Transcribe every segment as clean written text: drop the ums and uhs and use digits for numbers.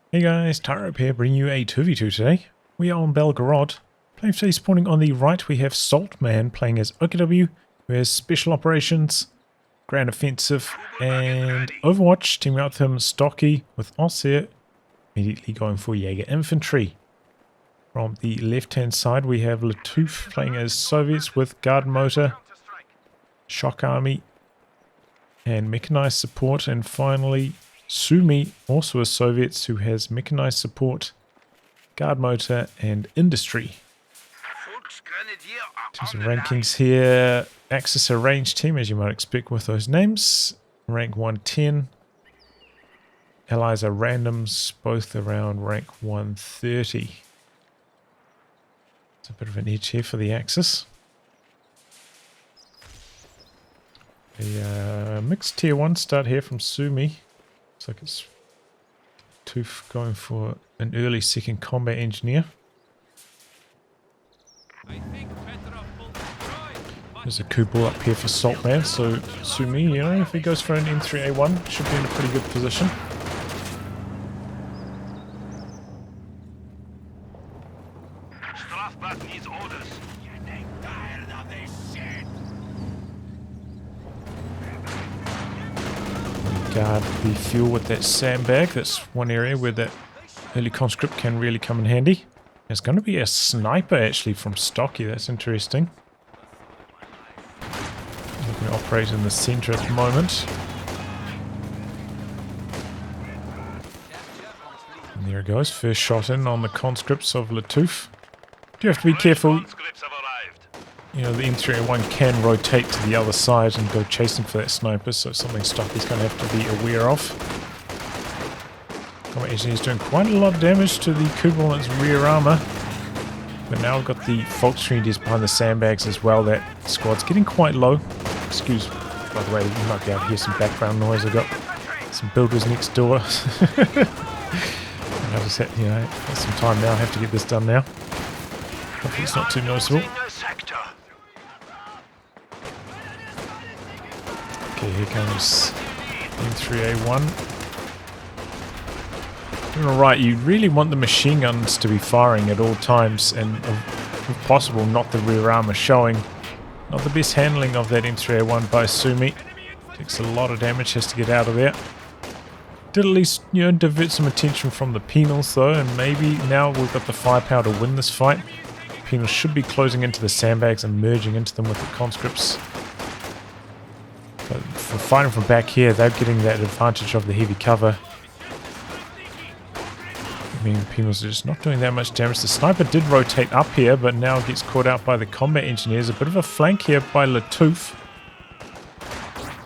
Hey guys, Tyrope here, bringing you a 2v2 today. We are on Belgorod. Playing today, spawning on the right, we have Saltman playing as OKW, who has Special Operations, Grand Offensive, and Overwatch. Teaming up with him, Stocky with Ostheer, immediately going for Jaeger Infantry. From the left-hand side, we have lattouf playing as Soviets with Guard Motor, Shock Army, and Mechanized Support, and finally Sumi, also a Soviets, who has Mechanized Support, Guard Motor, and Industry. In terms of rankings here, Axis a range team, as you might expect with those names. Rank 110. Allies are randoms, both around rank 130. It's a bit of an edge here for the Axis. A mixed tier 1 start here from Sumi. Looks like it's lattouf going for an early second combat engineer. There's a coup ball up here for Saltman, so Sumi, you know, if he goes for an M3A1, should be in a pretty good position. Guard the fuel with that sandbag. That's one area where that early conscript can really come in handy. There's going to be a sniper actually from Stocky. That's interesting. He's going to operate in the center at the moment. And there it goes. First shot in on the conscripts of lattouf. You have to be careful. You know, the M3A1 can rotate to the other side and go chasing for that sniper, so it's something Stocky's going to have to be aware of. Combat Engineer's doing quite a lot of damage to the Kubel and its rear armor. But now we've got the Volksgrenadiers behind the sandbags as well. That squad's getting quite low. Excuse, by the way, you might be able to hear some background noise. I've got some builders next door. I just had, you know, got some time now. I have to get this done now. Hopefully it's not too noticeable. Okay, here comes M3A1. Alright, you really want the machine guns to be firing at all times, and if possible, not the rear armor showing. Not the best handling of that M3A1 by Sumi. Takes a lot of damage, has to get out of there. Did at least, you know, divert some attention from the penals though, and maybe now we've got the firepower to win this fight. Penals should be closing into the sandbags and merging into them with the conscripts. But for fighting from back here, they're getting that advantage of the heavy cover. I mean, the penals are just not doing that much damage. The sniper did rotate up here, but now gets caught out by the combat engineers. A bit of a flank here by lattouf.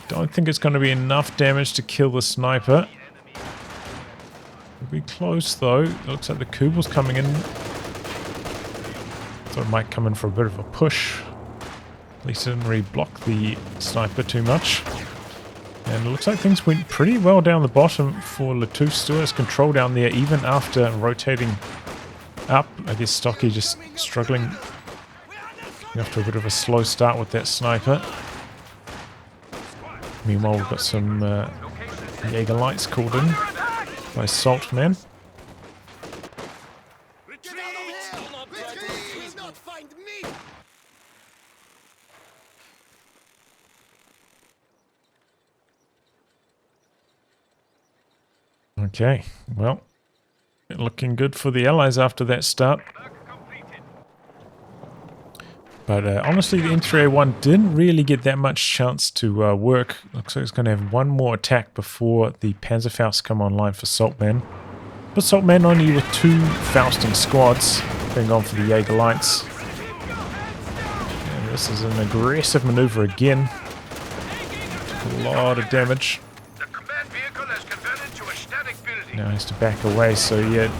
Don't think it's going to be enough damage to kill the sniper. It'll be close though. It looks like the Kubel's coming in. Thought it might come in for a bit of a push. At least it didn't really block the sniper too much. And it looks like things went pretty well down the bottom for lattouf. Still has control down there even after rotating up. I guess Stocky just struggling after a bit of a slow start with that sniper. Meanwhile, we've got some Jaeger lights called in by Saltman. Okay, well, looking good for the Allies after that start. But honestly, the M3A1 didn't really get that much chance to work. Looks like it's going to have one more attack before the Panzerfaust come online for Saltman. But Saltman only with 2 Fausting squads being on for the Jaeger lights. And this is an aggressive maneuver again. Took a lot of damage. Now he has to back away, so yeah,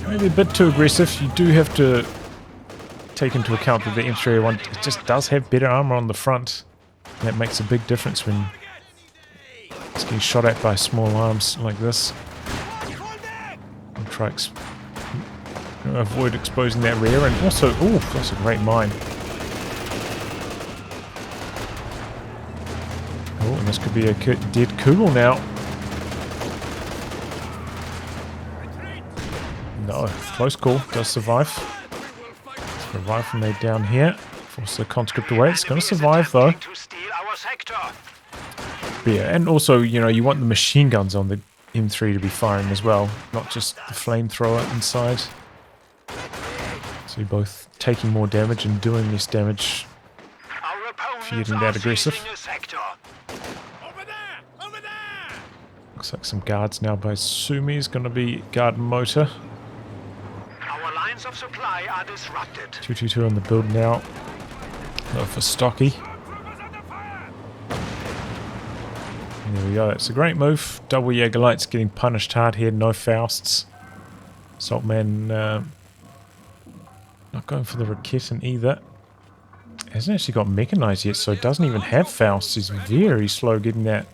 maybe a bit too aggressive. You do have to take into account that the M3A1 it just does have better armor on the front. And that makes a big difference when it's getting shot at by small arms like this. And try avoid exposing that rear, and also, oh, that's a great mine. Oh, and this could be a dead Kubel now. No, close call. Does survive. It's a rifle made down here. Force the conscript away. It's going to survive though. But yeah, and also, you know, you want the machine guns on the M3 to be firing as well, not just the flamethrower inside. So you're both taking more damage and doing less damage if you're getting that aggressive. Looks like some guards now by Sumi is going to be guard motor. Our lines of supply are disrupted. 222 on the build now. Go for Stocky. And there we go. It's a great move. Double Jaeger lights getting punished hard here. No Fausts. Saltman not going for the Raketin either. Hasn't actually got Mechanized yet, so it doesn't even have Fausts. He's very slow getting that.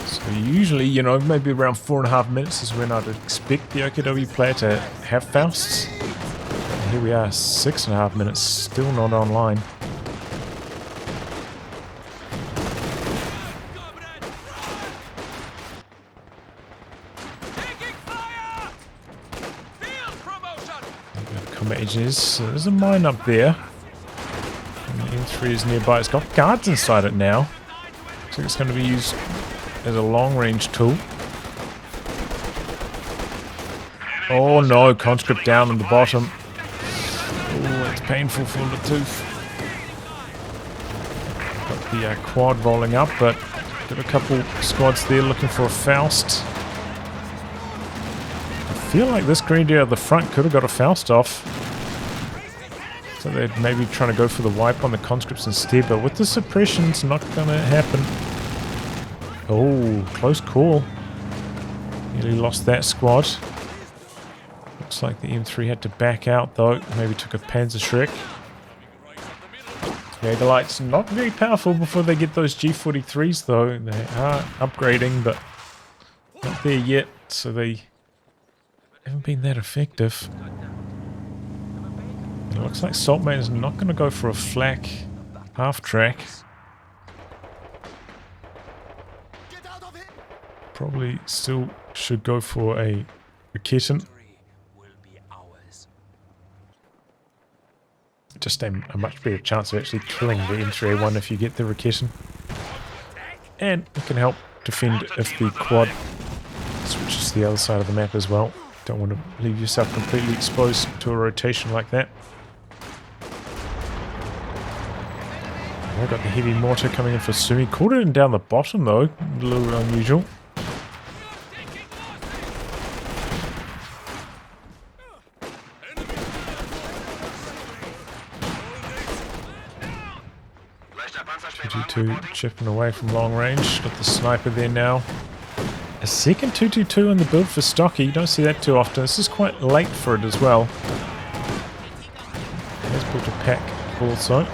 So usually, you know, maybe around 4.5 minutes is when I'd expect the OKW player to have Fausts. And here we are, 6.5 minutes, still not online. Combat engineers. There's a mine up there. And the M3 is nearby. It's got guards inside it now. Looks like it's going to be used as a long-range tool. Oh no, conscript down on the bottom. Oh, it's painful for lattouf. Got the quad rolling up, but got a couple squads there looking for a Faust. I feel like this grenadier at the front could have got a Faust off. So they're maybe trying to go for the wipe on the conscripts instead, but with the suppression it's not going to happen. Oh, close call. Nearly lost that squad. Looks like the M3 had to back out though. Maybe took a Panzerschreck. Jaeger lights not very powerful before they get those G43s though. They are upgrading, but not there yet, so they haven't been that effective. It looks like Saltman is not going to go for a flak half-track. Probably still should go for a Raketin. Just a much better chance of actually killing the M3A1 if you get the Raketin. And it can help defend if the quad switches to the other side of the map as well. Don't want to leave yourself completely exposed to a rotation like that. I've got the heavy mortar coming in for Sumi. Caught it in down the bottom though. A little unusual. G2 chipping away from long range. Got the sniper there now. A second 222 in the build for Stocky. You don't see that too often. This is quite late for it as well. Has built a pack also.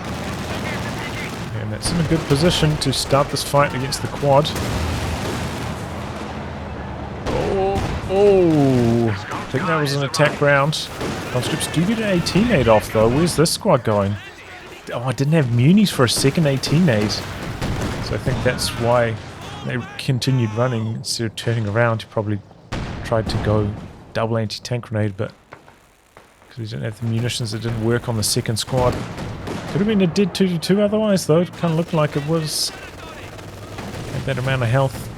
And that's in a good position to start this fight against the quad. Oh, I think that was an attack round. Conscripts do get an 18 aid off though. Where's this squad going? Oh, I didn't have munis for a second 18 aid. So I think that's why they continued running instead of turning around. He probably tried to go double anti-tank grenade, but because we didn't have the munitions, it didn't work on the second squad. Could have been a dead 2-2 otherwise though. It kind of looked like it was. Had that amount of health.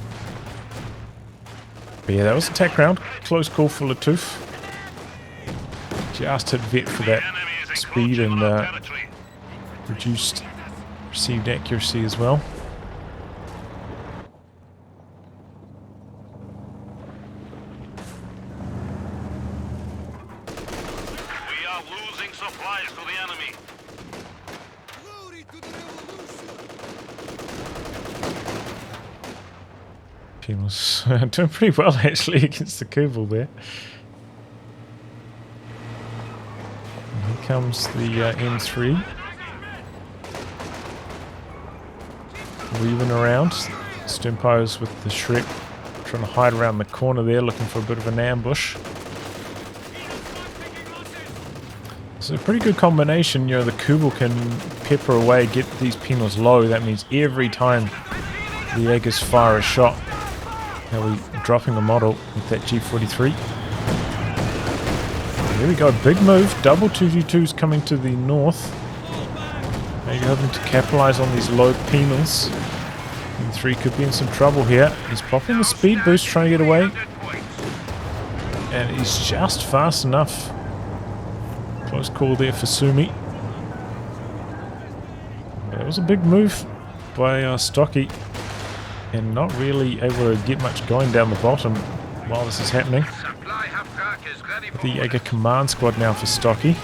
But yeah, that was attack round. Close call for lattouf. Just hit vet for that speed and reduced received accuracy as well. We are losing supplies to the enemy. Team was doing pretty well actually against the Kubel there. And here comes the M3. Weaving around. Stempo's with the Shrek trying to hide around the corner there, looking for a bit of an ambush. It's a pretty good combination. You know, the Kubel can pepper away, get these penals low. That means every time The Jaegers fire a shot. Now we dropping a model with that G43. Here we go, big move. Double 2G2s coming to the north. Maybe hoping to capitalize on these low penals. M3 could be in some trouble here. He's popping the speed boost, trying to get away. And he's just fast enough. Close call there for Sumi. That was a big move by Stocky. And not really able to get much going down the bottom while this is happening. The Jaeger command squad now for Stocky.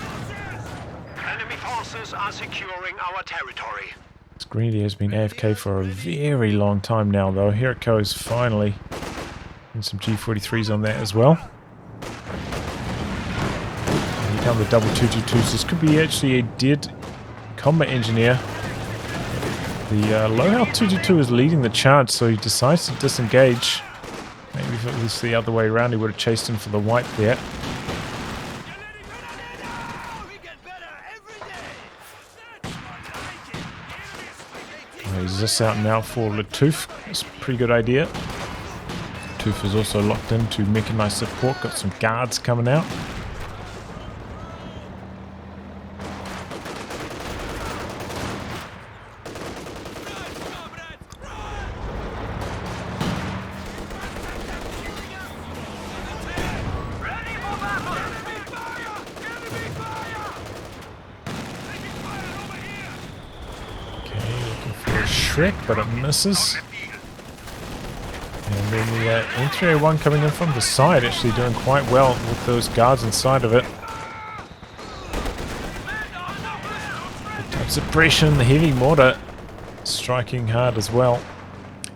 Enemy forces are securing our territory. This Greedy has been AFK for a very long time now though. Here it goes finally. And some G43s on that as well. And here come the double 2G2s. This could be actually a dead combat engineer. The low health 2G2 is leading the charge, so he decides to disengage. Maybe if it was the other way around, he would have chased him for the wipe there. He's just out now for lattouf. It's a pretty good idea. lattouf is also locked into mechanized support. Got some guards coming out. Trick, but it misses. And then the M3A1 coming in from the side, actually doing quite well with those guards inside of it. Good type suppression, the heavy mortar striking hard as well.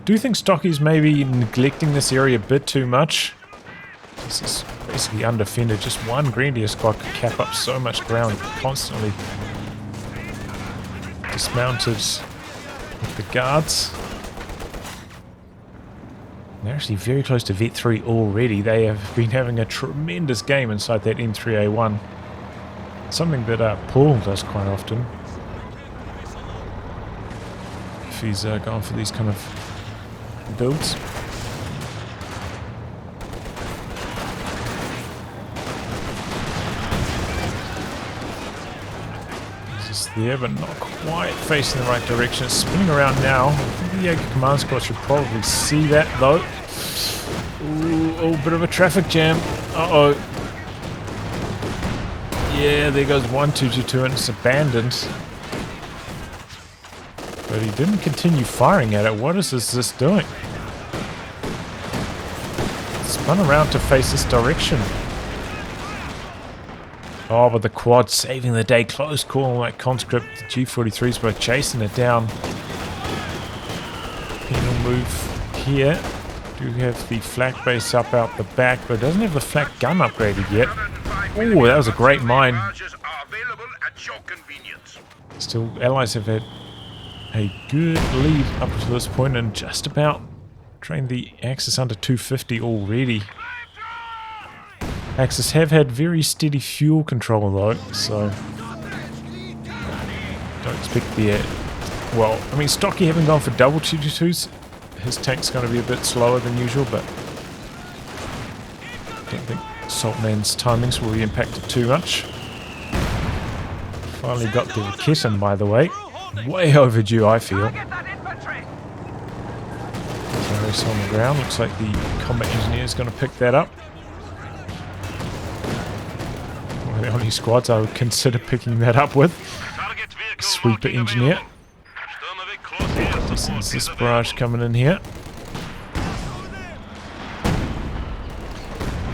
Do you think Stocky's maybe neglecting this area a bit too much? This is basically undefended. Just one Grenadier squad could cap up so much ground constantly. Dismounted with the guards. They're actually very close to Vet 3 already. They have been having a tremendous game inside that M3A1. Something that Paul does quite often. If he's gone for these kind of builds. There, but not quite facing the right direction. It's spinning around now. I think the Jaeger command squad should probably see that though. Ooh, oh, bit of a traffic jam. Uh-oh. Yeah, there goes one 2G2 and it's abandoned. But he didn't continue firing at it. What is this doing? Spun around to face this direction. Oh, but the quad saving the day. Close call on that conscript. The G43s were chasing it down. Penal move here. Do have the flak base up out the back, but doesn't have the flak gun upgraded yet. Oh, that was a great mine. Still, Allies have had a good lead up to this point and just about trained the Axis under 250 already. Axis have had very steady fuel control though, so don't expect the well, I mean, Stocky having gone for double 2G2s, his tank's going to be a bit slower than usual, but I don't think Saltman's timings will be impacted too much. Finally got the Kitten, by the way. Way overdue, I feel. Terrorists on the ground. Looks like the combat engineer is going to pick that up. One of the only squads I would consider picking that up with. Sweeper engineer. This is this barrage coming in here.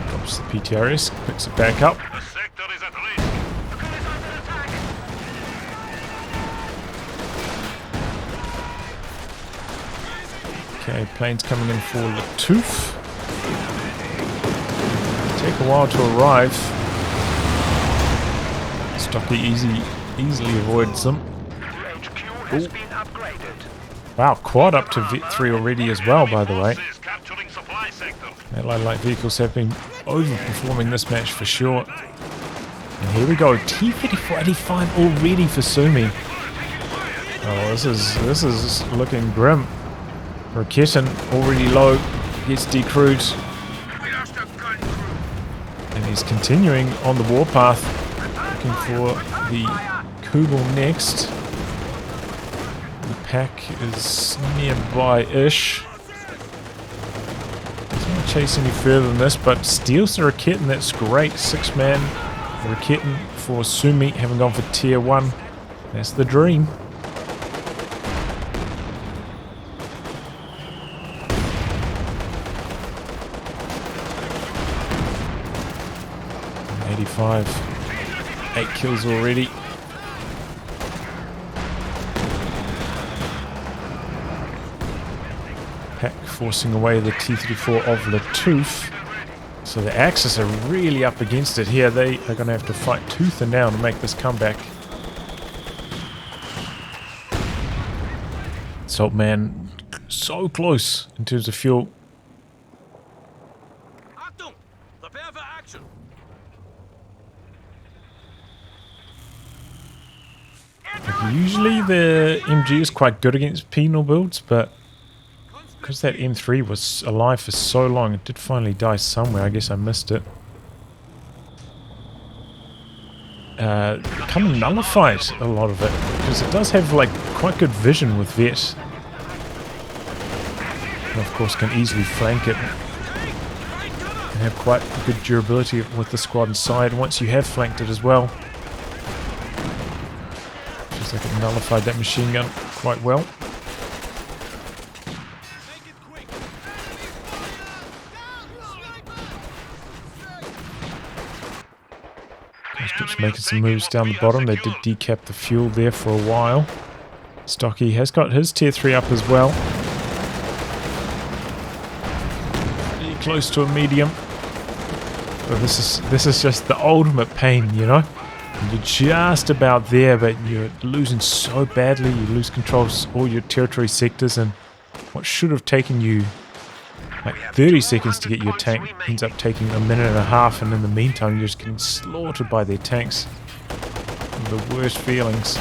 Drops the PTRS, picks it back up. Okay, planes coming in for lattouf. Take a while to arrive. Stocky easily avoids them. Ooh. Wow, quad up to Vet 3 already as well, by the way. Allied light vehicles have been overperforming this match for sure. And here we go, T-3485 already for Sumi. Oh, this is looking grim. Raketin already low, gets decrewed. And he's continuing on the warpath, looking for the Kugel next. The pack is nearby-ish. Doesn't want to chase any further than this, but steals the Raketin. That's great. 6-man Raketin for Sumi, having gone for tier 1. That's the dream. '85, 8 kills already. Pack forcing away the T-34 of Lattouf. So the Axis are really up against it here. They are going to have to fight tooth and nail to make this comeback. Saltman so close in terms of fuel. Usually the MG is quite good against penal builds, but because that M3 was alive for so long, it did finally die somewhere. I guess I missed it. Kind of nullified a lot of it, because it does have like quite good vision with Vet. And of course can easily flank it. And have quite good durability with the squad inside once you have flanked it as well. Feels like it nullified that machine gun quite well. Just making some moves down the bottom. They did decap the fuel there for a while. Stocky has got his tier 3 up as well. Pretty close to a medium. But this is just the ultimate pain, you know? You're just about there, but you're losing so badly. You lose control of all your territory sectors, and what should have taken you like 30 seconds to get your tank ends up taking a minute and a half, and in the meantime you're just getting slaughtered by their tanks. The worst feelings.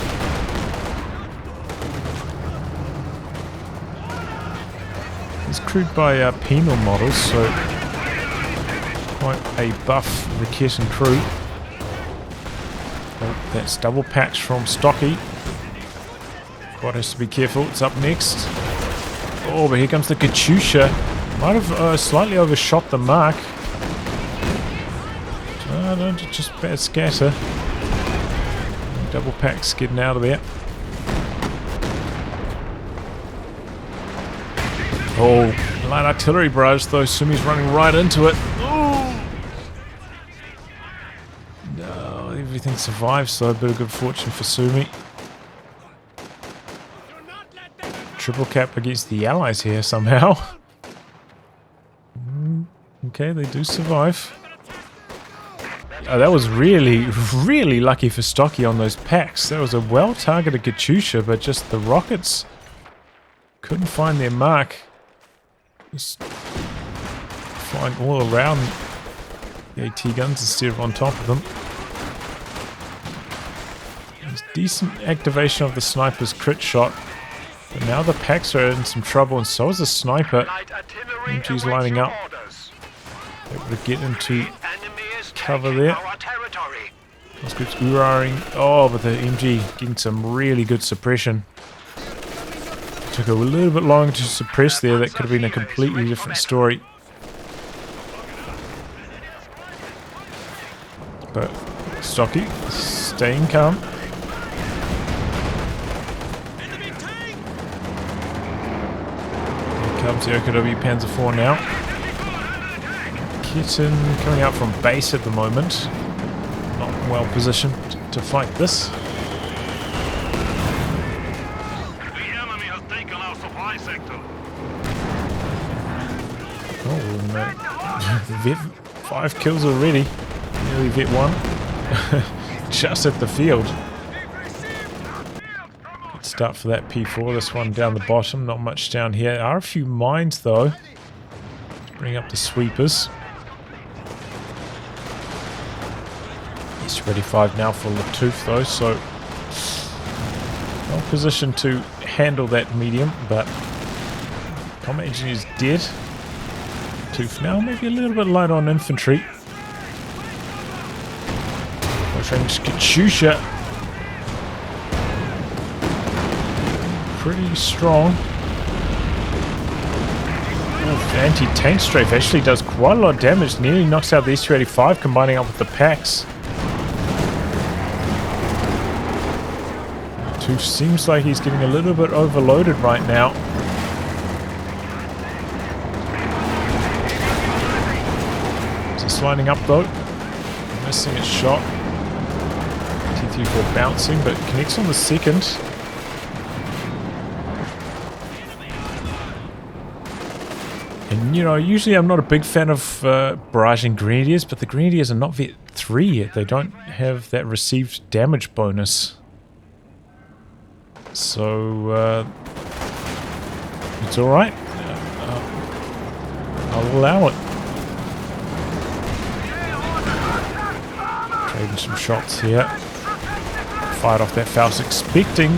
It's crewed by penal models, so quite a buff Raketin crew. Oh, that's double packs from Stocky. Quad has to be careful, it's up next. Oh, but here comes the Katyusha. Might have slightly overshot the mark. No, just bad scatter. Double packs getting out of there. Oh, light artillery barrage though. Sumi's running right into it. Ooh. No, everything survives, so a bit of good fortune for Sumi. Triple cap against the allies here somehow. Okay, they do survive. Oh, that was really, really lucky for Stocky on those packs. That was a well-targeted Katyusha, but just the rockets couldn't find their mark. Just flying all around the AT guns instead of on top of them. There's decent activation of the sniper's crit shot, but now the packs are in some trouble, and so is the sniper. MG's lining up. Able to get into cover there. Those groups uraring. Oh, but the MG getting some really good suppression. Took a little bit longer to suppress there. That could have been a completely different story. But Stocky staying calm. Here comes the OKW Panzer IV now. Kitten coming out from base at the moment. Not well positioned to fight this. The enemy has taken our supply sector. Oh no. Vet 5 kills already. Nearly Vet 1. Just at the field. Good start for that P4. This one down the bottom. Not much down here. There are a few mines though. Let's bring up the sweepers. Ready 5 now for Lattouf though, so well positioned to handle that medium, but Combat engineer's dead. Tooth now, maybe a little bit light on infantry. Close-range Katyusha. Pretty strong. Anti-tank strafe actually does quite a lot of damage. Nearly knocks out the S285, combining up with the packs. Tooth seems like he's getting a little bit overloaded right now. Just lining up though. Missing its shot. T-34 bouncing, but connects on the second. And you know, usually I'm not a big fan of barraging Grenadiers, but the Grenadiers are not Vet 3 yet. They don't have that received damage bonus. So, it's alright. I'll allow it. Trading some shots here. Fired off that Faust, expecting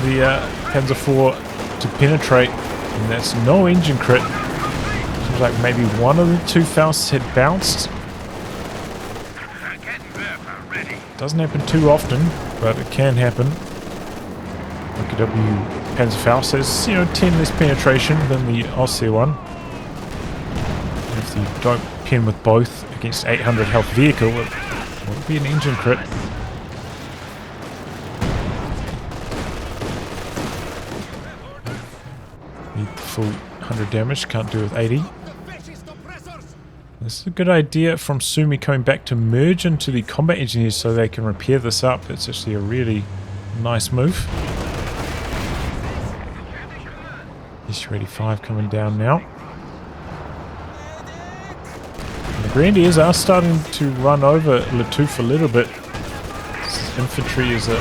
the Panzer IV to penetrate. And that's no engine crit. Seems like maybe one of the two Fausts had bounced. Doesn't happen too often, but it can happen. OKW Panzer Faust has, you know, 10 less penetration than the Ostheer one. And if you don't pin with both against 800 health vehicle, it won't be an engine crit. Need full 100 damage, can't do with 80. This is a good idea from Sumi coming back to merge into the combat engineers so they can repair this up. It's actually a really nice move. S285 coming down now. And the Grenadiers are starting to run over lattouf a little bit. This infantry is a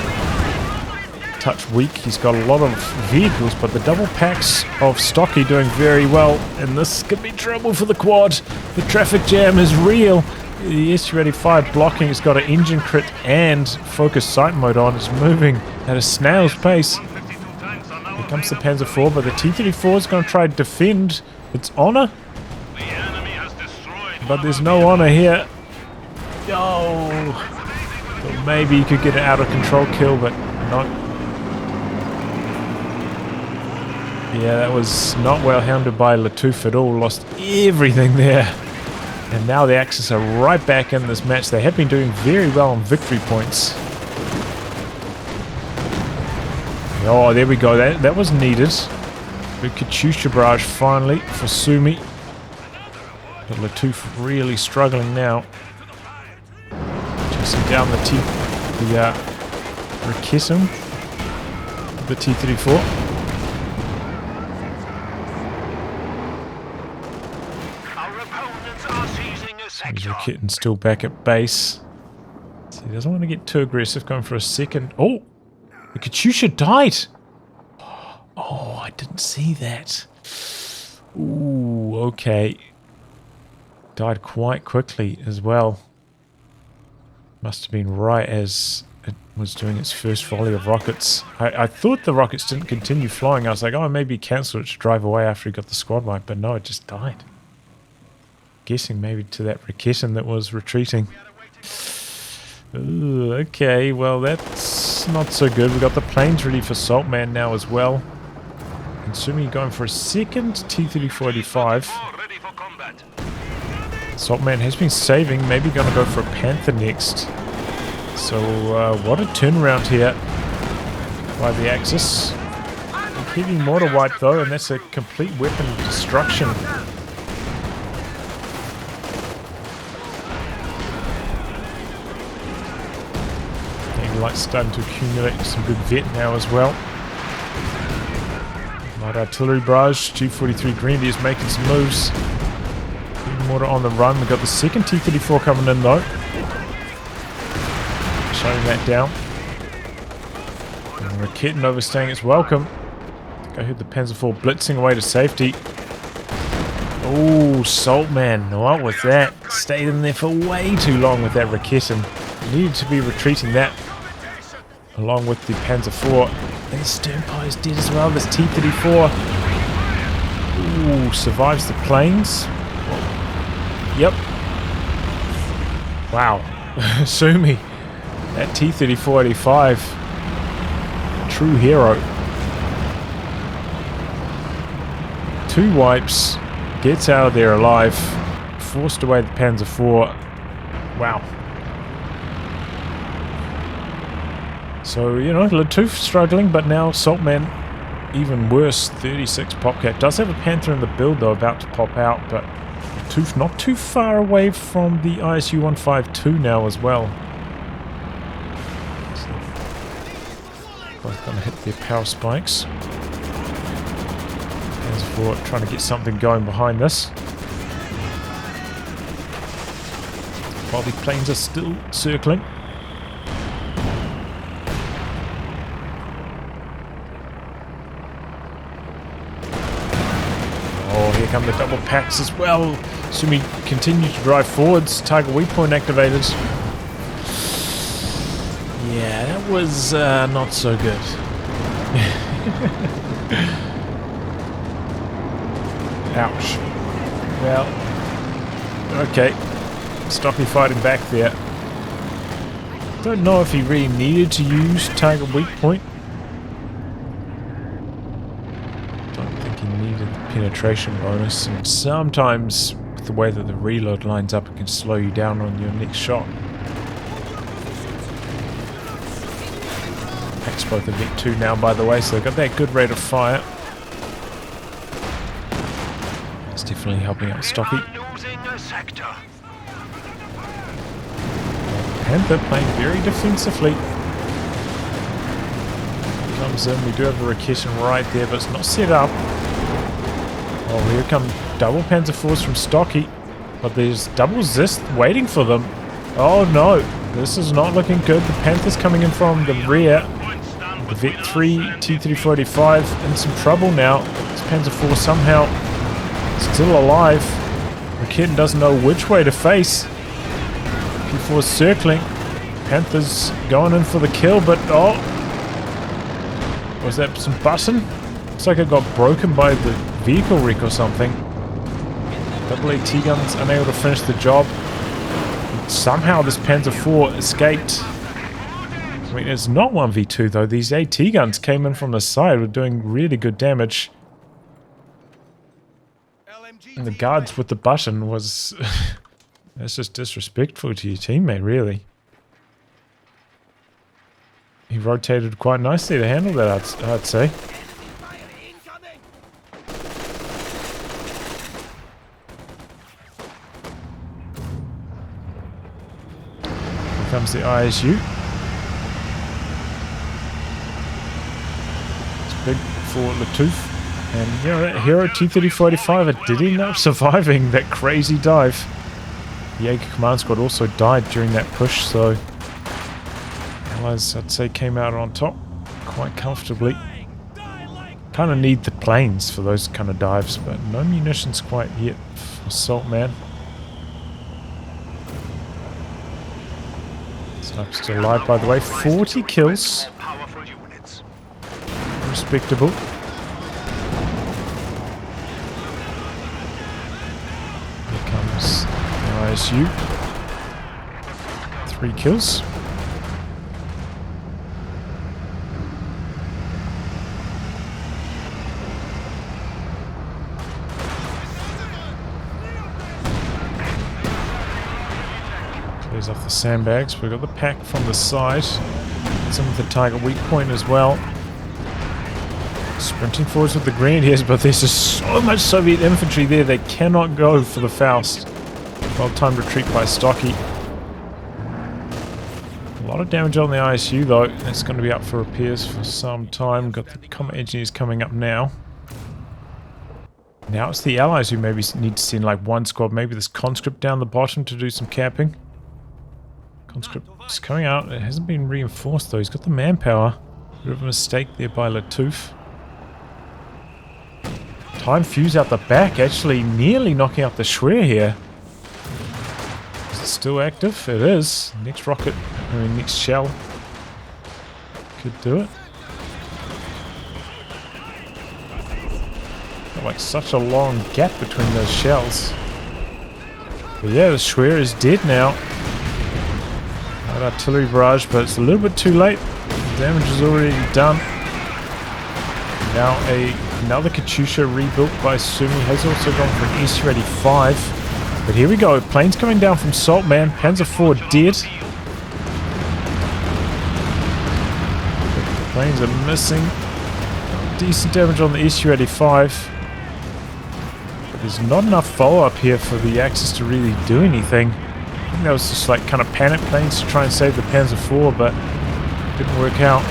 touch weak. He's got a lot of vehicles, but the double packs of stocky doing very well, and this could be trouble for the quad. The traffic jam is real. The S285 blocking has got an engine crit and focus sight mode on. It's moving at a snail's pace. Here comes the Panzer IV, but the T-34 is going to try to defend its honor. But there's no honor here. Oh, so maybe you could get an out of control kill, but not. Yeah, that was not well handled by lattouf at all. Lost everything there. And now the Axis are right back in this match. They have been doing very well on victory points. Oh, there we go. That was needed. Big Katyusha barrage finally for Sumi. But lattouf really struggling now. Chasing down the Rakism. The T-34. He's Rakitten still back at base. So he doesn't want to get too aggressive, going for a second. Oh! The Katyusha died! Oh, I didn't see that. Ooh, okay. Died quite quickly as well. Must have been right as it was doing its first volley of rockets. I thought the rockets didn't continue flying. I was like, oh, maybe cancel it to drive away after he got the squad wipe, but no, it just died. Guessing maybe to that Rakitten that was retreating. Ooh, okay, well that's not so good. We've got the planes ready for Saltman now as well. And Sumi going for a second T-34-85. Saltman has been saving, maybe going to go for a Panther next. So what a turnaround here by the Axis. Heavy mortar wipe though, and that's a complete weapon destruction. Light's starting to accumulate some good vet now as well. Light artillery barrage, G43 Grenadiers making some moves. Even mortar on the run. We've got the second T-34 coming in though. Shutting that down. And Rakitten overstaying its welcome. I think I heard the Panzer IV blitzing away to safety. Oh, Saltman, what was that? Stayed in there for way too long with that Rakitten. Needed to be retreating that. Along with the Panzer IV. And the stern pie is dead as well. This T-34. Ooh, survives the planes. Yep. Wow. Sumi. That T-3485. True hero. 2 wipes. Gets out of there alive. Forced away the Panzer IV. Wow. So, you know, lattouf struggling, but now Saltman even worse. 36 Popcat. Does have a Panther in the build though, about to pop out, but lattouf not too far away from the ISU 152 now as well. So both gonna hit their power spikes. Panzer IV trying to get something going behind this. While the planes are still circling. Oh, here come the double packs as well. Sumi continue to drive forwards. Target weak point activated. Yeah, that was not so good. Ouch. Well, okay. Stocky fighting back there. Don't know if he really needed to use target weak point. Don't think he needed the penetration bonus, and sometimes with the way that the reload lines up, it can slow you down on your next shot. Packs both a Vic 2 now, by the way, so they've got that good rate of fire. It's definitely helping out Stocky. Panther playing very defensively. Comes in, we do have a Rakishin right there, but it's not set up. Oh, here come double Panzer IVs from Stocky, but there's double Zist waiting for them. Oh no, this is not looking good. The Panther's coming in from the rear. The Vet 3 T-3485 in some trouble now. This Panzer IV somehow still alive. Rakishin doesn't know which way to face. P4's circling. Panther's going in for the kill, but oh! Was that some button? Looks like it got broken by the vehicle wreck or something. Double AT guns unable to finish the job. Somehow this Panzer IV escaped. I mean, it's not 1v2 though. These AT guns came in from the side, were doing really good damage. And the guards with the button was... That's just disrespectful to your teammate, really. He rotated quite nicely to handle that, I'd say. Here comes the ISU. It's big for lattouf. And, you know, that hero T-3485, it did end up surviving that crazy dive. The Jaeger command squad also died during that push, so Allies, I'd say, came out on top quite comfortably. Kind of need the planes for those kind of dives, but no munitions quite yet for Saltman. Sniper's still alive, by the way. 40 kills. Respectable. Here comes ISU. 3 kills. Clears off the sandbags. We've got the pack from the side. Some of the target weak point as well. Sprinting forwards with the grenadiers, but there's just so much Soviet infantry there, they cannot go for the Faust. Well-timed retreat by Stocky. A lot of damage on the ISU though. That's going to be up for repairs for some time. Got the combat engineers coming up now. Now it's the Allies who maybe need to send like one squad, maybe this conscript down the bottom to do some camping. Conscript's coming out. It hasn't been reinforced though. He's got the manpower. Bit of a mistake there by lattouf. Time fuse out the back, actually nearly knocking out the Schwer here. Is it still active? It is. Next rocket, I mean next shell. Could do it. Oh like such a long gap between those shells. But yeah, the Schwer is dead now. That artillery barrage, but it's a little bit too late. The damage is already done. Now another Katyusha rebuilt by Sumi has also gone for an Su-85. But here we go, planes coming down from Saltman. Panzer IV dead. The planes are missing. Decent damage on the Su-85. But there's not enough follow-up here for the Axis to really do anything. I think that was just like kind of panic planes to try and save the Panzer IV, but it didn't work out.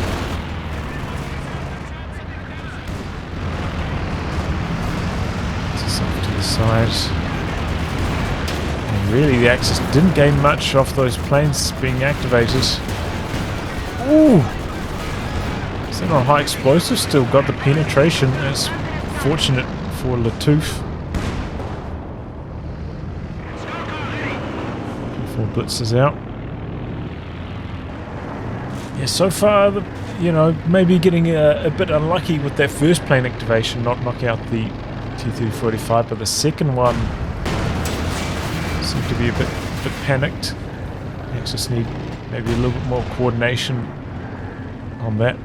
This is off to the side. And really the Axis didn't gain much off those planes being activated. Ooh! Is that on high explosive still? Got the penetration. It's fortunate for lattouf. 4 blitzers out. Yeah, so far, maybe getting a bit unlucky with that first plane activation, not knocking out the T-3045, but the second one seemed to be a bit panicked. You just need maybe a little bit more coordination on that.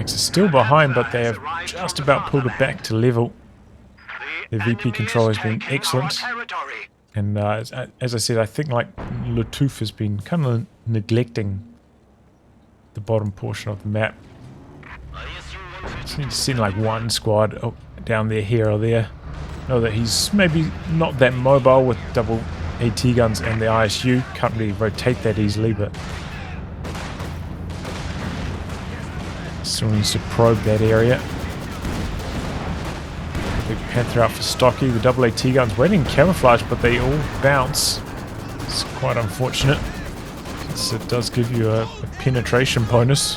Axis still behind, but they have just about pulled it back to level. Their VP control has been excellent. And as I said, I think like lattouf has been kind of neglecting the bottom portion of the map. Just need to send like one squad down there, here or there. Know that he's maybe not that mobile with double AT guns and the ISU. Can't really rotate that easily, but still needs to probe that area. Big Panther out for Stocky. The double AT guns waiting camouflage, but they all bounce. It's quite unfortunate. It does give you a penetration bonus.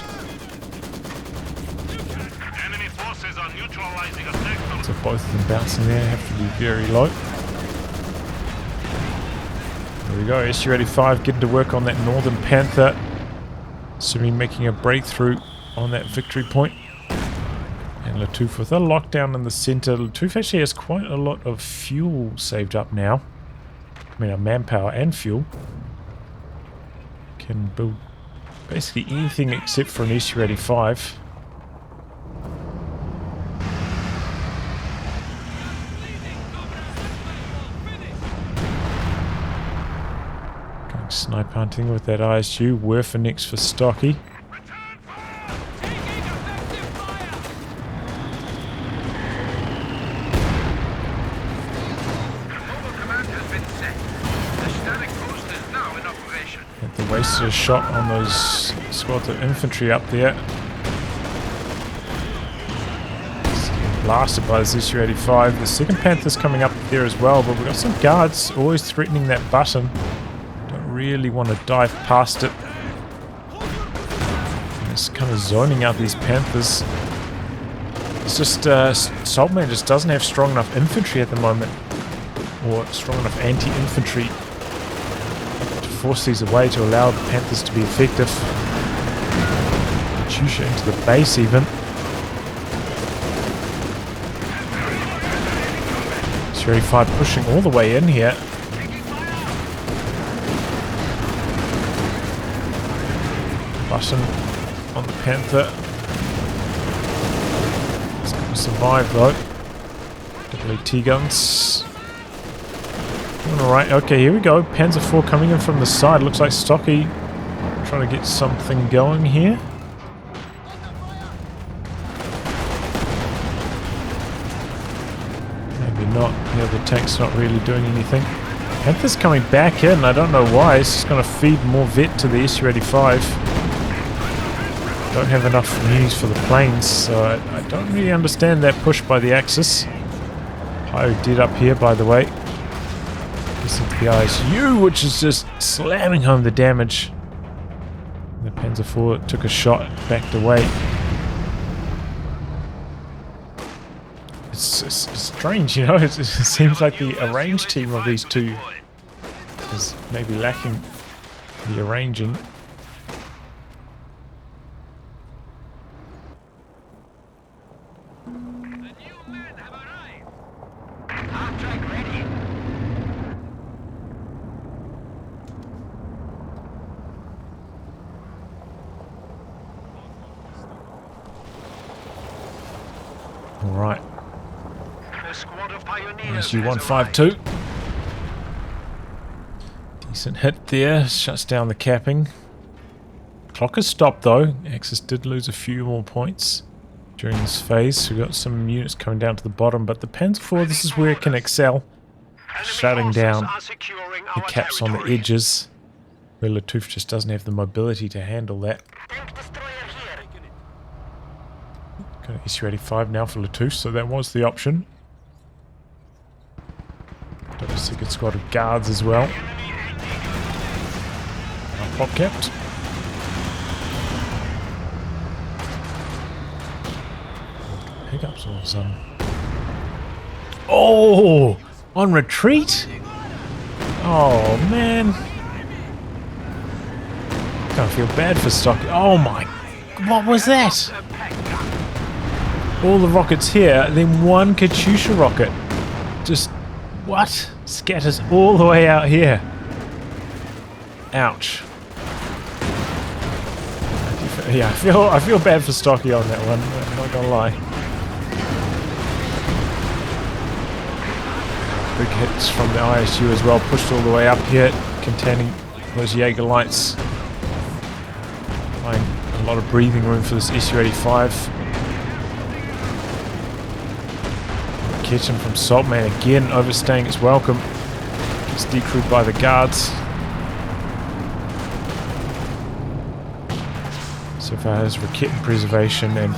So both of them bouncing there have to be very low. There we go. Su-85 getting to work on that Northern Panther. Sumi making a breakthrough on that victory point. And lattouf with a lockdown in the center. lattouf actually has quite a lot of fuel saved up now. I mean, manpower and fuel. Can build basically anything except for an Su-85. Going snipe hunting with that ISU. Werfer next for Stocky. Wasted a shot on those squads of infantry up there. Blasted by the Su-85. The second Panther's coming up there as well, but we've got some guards always threatening that button. Don't really want to dive past it. And it's kind of zoning out these Panthers. It's just Saltman just doesn't have strong enough infantry at the moment, or strong enough anti-infantry force these away to allow the Panthers to be effective. Katyusha into the base even. Su-85 pushing all the way in here. Button on the Panther. It's going to survive though. Double AT guns. Alright, okay, here we go. Panzer IV coming in from the side. Looks like Stocky trying to get something going here. Maybe not. Yeah, the tank's not really doing anything. Panther's coming back in. I don't know why. It's just going to feed more vet to the Su-85. Don't have enough news for the planes, so I don't really understand that push by the Axis. Pyro dead up here, by the way. Into the ISU, which is just slamming home the damage. The Panzer IV took a shot, backed away. It's strange, you know. It seems like the arranged team of these two is maybe lacking the arranging. Half-track ready. Alright. A squad of pioneers There's has U-152. Decent hit there. Shuts down the capping. Clock has stopped though. Axis did lose a few more points during this phase. So we've got some units coming down to the bottom. But the Panzer IV, this is where it can excel. Shutting down the caps on the edges. Where lattouf just doesn't have the mobility to handle that. Got an SU-85 now for lattouf, so that was the option. Got a second squad of guards as well. Pop capped. Hiccups all of a sudden. Oh! On retreat? Oh man. Can't feel bad for stock. Oh my. What was that? All the rockets here, then one Katyusha rocket. Just. What? Scatters all the way out here. Ouch. Yeah, I feel bad for Stocky on that one, I'm not gonna lie. Big hits from the ISU as well, pushed all the way up here, containing those Jaeger lights. Finding a lot of breathing room for this SU-85. Kitchen from Saltman again, overstaying its welcome. Gets decrewed by the guards. So far has Rakit and preservation, and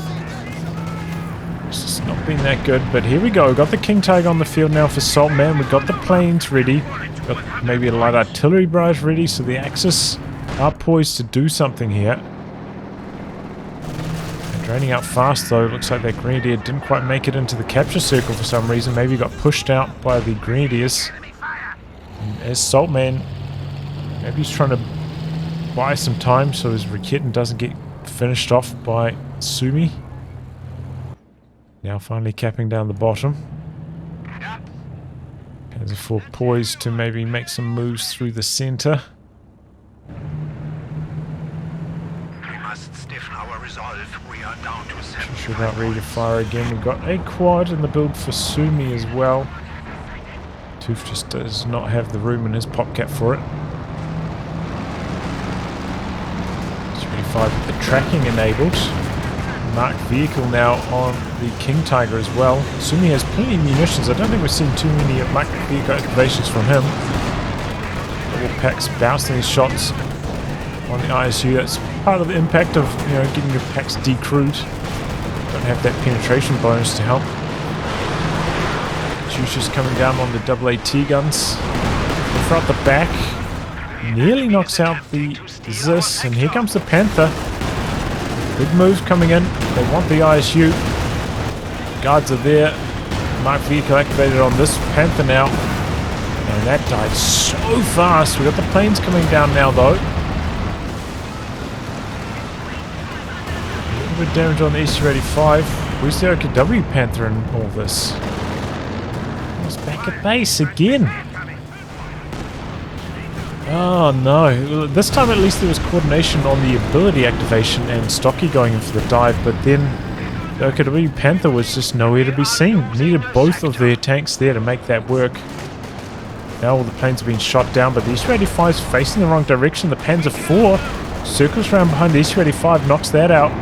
it's just not been that good. But here we go. We've got the King Tiger on the field now for Saltman. We've got the planes ready. Got maybe a light artillery barrage ready, so the Axis are poised to do something here. They're draining out fast though. Looks like that Grenadier didn't quite make it into the capture circle for some reason. Maybe got pushed out by the Grenadiers. And as Saltman, maybe he's trying to buy some time so his Rakitten doesn't get finished off by Sumi. Now finally capping down the bottom. Panzer IV poised to maybe make some moves through the center. We must stiffen our resolve. We are down to 7. Should not ready to fire again. We've got a quad in the build for Sumi as well. Tooth just does not have the room in his pop cap for it. With the tracking enabled. Marked vehicle now on the King Tiger as well. Sumi has plenty of munitions. I don't think we've seen too many marked vehicle activations from him. Double packs bouncing his shots on the ISU. That's part of the impact of, you know, getting your packs decrewed. Don't have that penetration bonus to help. Katyusha's coming down on the AAT guns. Throughout the back. Nearly knocks out the Zis, and here comes the Panther. Big moves coming in. They want the ISU. Guards are there. Marked vehicle activated on this Panther now. And that died so fast. We've got the planes coming down now though. A little bit of damage on the SU-85. Where's the OKW Panther in all this? It's back at base again. Oh no, this time at least there was coordination on the ability activation and Stocky going in for the dive, but then the OKW Panther was just nowhere to be seen. Needed both of their tanks there to make that work. Now all the planes have been shot down, but the SU-85 is facing the wrong direction. The Panzer IV circles around behind the SU-85, knocks that out,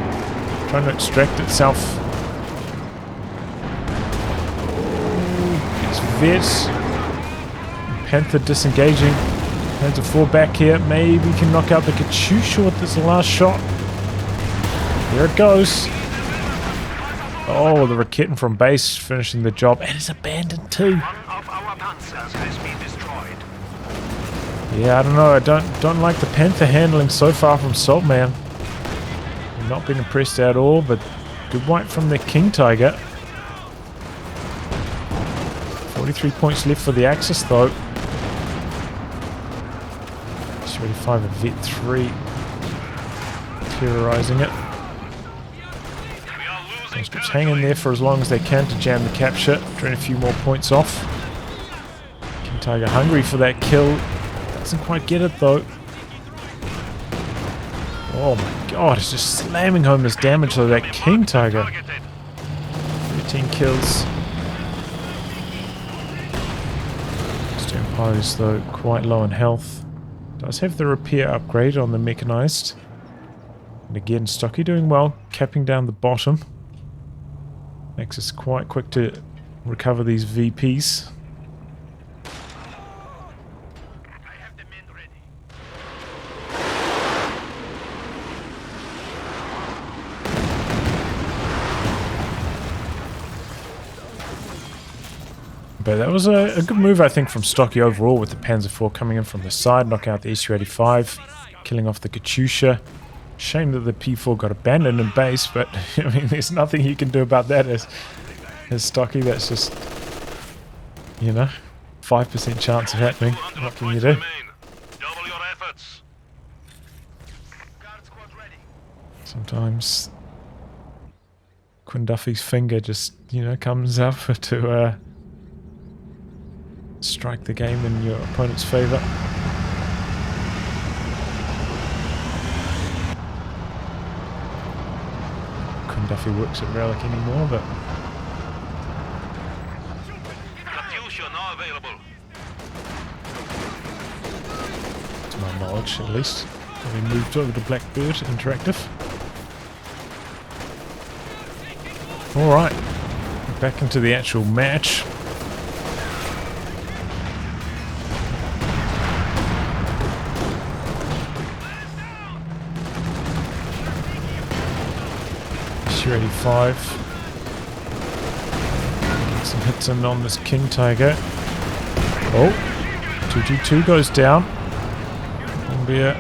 trying to extract itself. It's Vets. Panther disengaging. Panzer IV back here. Maybe can knock out the Katyusha with this last shot. Here it goes. Oh, the Rakitten from base finishing the job. And it's abandoned too. One of our panzers has been destroyed. Yeah, I don't know. I don't like the Panther handling so far from Saltman. I've not been impressed at all, but good wipe from the King Tiger. 43 points left for the Axis though. 35 at Vet 3. Terrorizing it. Conscripts hang in there for as long as they can to jam the capture, drain a few more points off. King Tiger hungry for that kill. Doesn't quite get it though. Oh my god, it's just slamming home this damage though, that King Tiger. 13 kills. Empires though quite low in health. Does have the repair upgrade on the Mechanized. And again, Stocky doing well, capping down the bottom. Makes us quite quick to recover these VPs. But that was a good move, I think, from Stocky overall, with the Panzer IV coming in from the side, knocking out the SU-85, killing off the Katyusha. Shame that the P4 got abandoned in base, but I mean, there's nothing you can do about that as Stocky. That's just, you know, 5% chance of happening. What can you do? Sometimes Quinn Duffy's finger just, you know, comes up to strike the game in your opponent's favour. Quinn Duffy works at Relic anymore, but to my knowledge, at least, having moved over to Blackbird Interactive. All right, back into the actual match. SU-85. Get some hits in on this King Tiger. Oh, 2G2 goes down. Columbia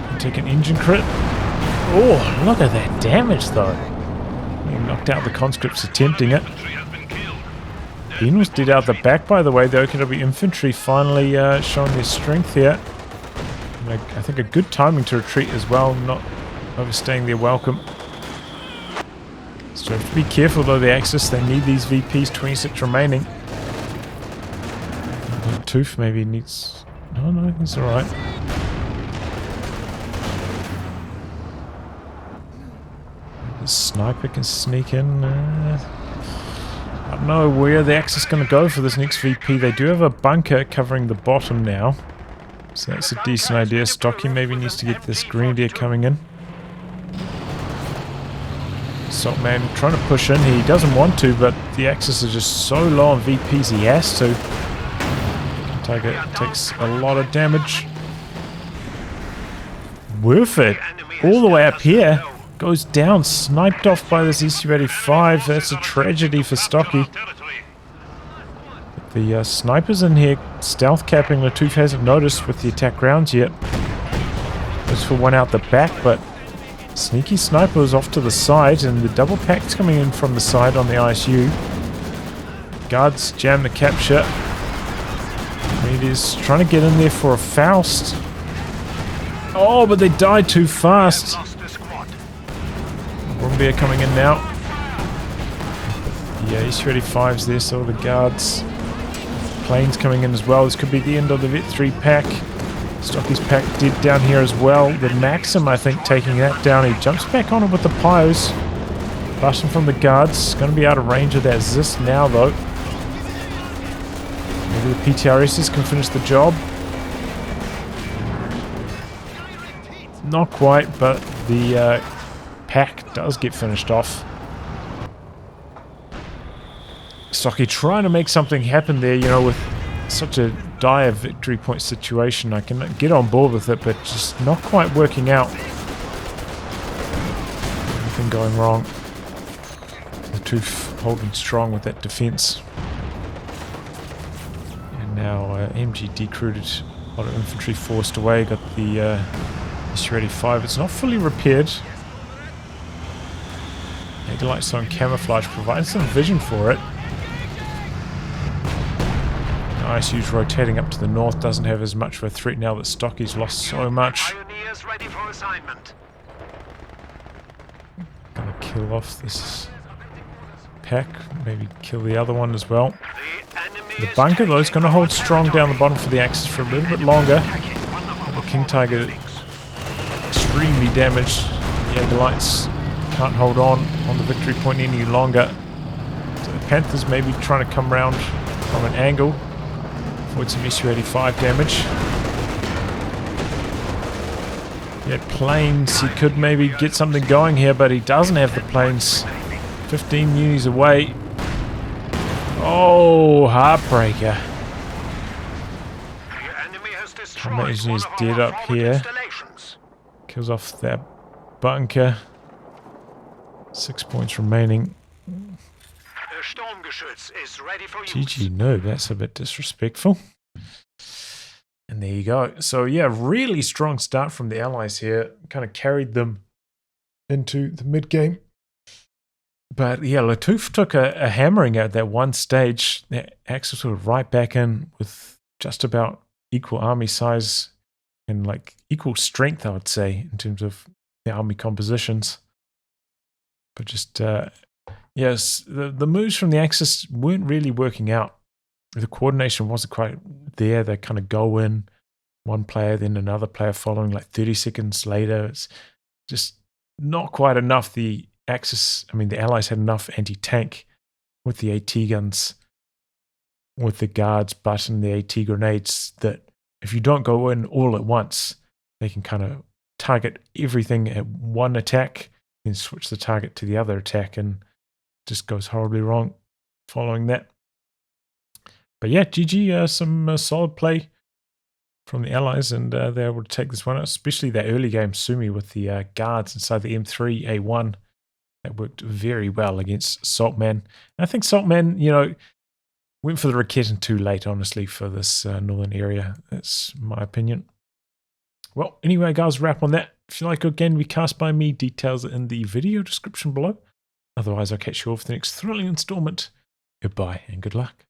can take an engine crit. Oh, look at that damage though. He knocked out the conscripts attempting it. Ben was dead out the back, by the way. The OKW Infantry finally showing their strength here. And I think a good timing to retreat as well, not overstaying their welcome. So have to be careful though, the Axis, they need these VPs, 26 remaining. Lattouf maybe needs... No, he's alright. The sniper can sneak in. I don't know where the Axis is going to go for this next VP. They do have a bunker covering the bottom now. So that's a decent idea. Stocky maybe needs to get this Grenadier coming in. Saltman trying to push in. He doesn't want to, but the Axis is just so low on VPs he has to. Tiger takes a lot of damage. Worth it. All the way up here. Goes down, sniped off by this SU-85. That's a tragedy for Stocky. The snipers in here stealth capping. Lattouf hasn't noticed with the attack rounds yet. Goes for one out the back, but sneaky sniper was off to the side, and the double pack's coming in from the side on the ISU. Guards jam the capture. It is trying to get in there for a Faust. Oh, but they died too fast. Rumbia coming in now. Yeah, SU-85's there, so the guards. Planes coming in as well. This could be the end of the Vet 3 pack. Stocky's pack dead down here as well. The Maxim, I think, taking that down. He jumps back on it with the Pyos. Blasting from the guards. Going to be out of range of that Zist now, though. Maybe the PTRSs can finish the job. Not quite, but the pack does get finished off. Stocky trying to make something happen there, you know, with such a dire victory point situation. I can get on board with it, but just not quite working out. Anything going wrong. Lattouf holding strong with that defense. And now MG decrewed, a lot of infantry forced away. Got the SU-85. It's not fully repaired. Maybe like some camouflage provides some vision for it. ISU's rotating up to the north, doesn't have as much of a threat now that Stocky's lost so much. Pioneers ready for assignment. Gonna kill off this pack. Maybe kill the other one as well. The bunker, though, is going to hold strong down the bottom for the Axis for a little bit longer. The King Tiger extremely damaged. The Jaeger lights can't hold on the victory point any longer. So the Panthers maybe trying to come around from an angle. Avoid some Su-85 damage. He had planes. He could maybe get something going here, but he doesn't have the planes. 15 unis away. Oh, heartbreaker. Amazing is dead up here. Kills off that bunker. 6 points remaining. GG, no, that's a bit disrespectful. And there you go. So yeah, really strong start from the Allies here. Kind of carried them into the mid-game. But yeah, lattouf took a hammering at that one stage. The Axis were right back in with just about equal army size and like equal strength, I would say, in terms of the army compositions. But just, yes, the moves from the Axis weren't really working out. The coordination wasn't quite there. They kind of go in, one player, then another player following like 30 seconds later. It's just not quite enough. The Axis, I mean, the Allies had enough anti-tank with the AT guns, with the guards, but in the AT grenades, that if you don't go in all at once, they can kind of target everything at one attack, then switch the target to the other attack, and just goes horribly wrong following that. But yeah, GG, some solid play from the Allies, and they're able to take this one out, especially that early game Sumi with the guards inside the M3A1. That worked very well against Saltman. And I think Saltman, you know, went for the Raketten too late, honestly, for this northern area. That's my opinion. Well, anyway, guys, wrap on that. If you like good game to be cast by me, details are in the video description below. Otherwise, I'll catch you all for the next thrilling installment. Goodbye and good luck.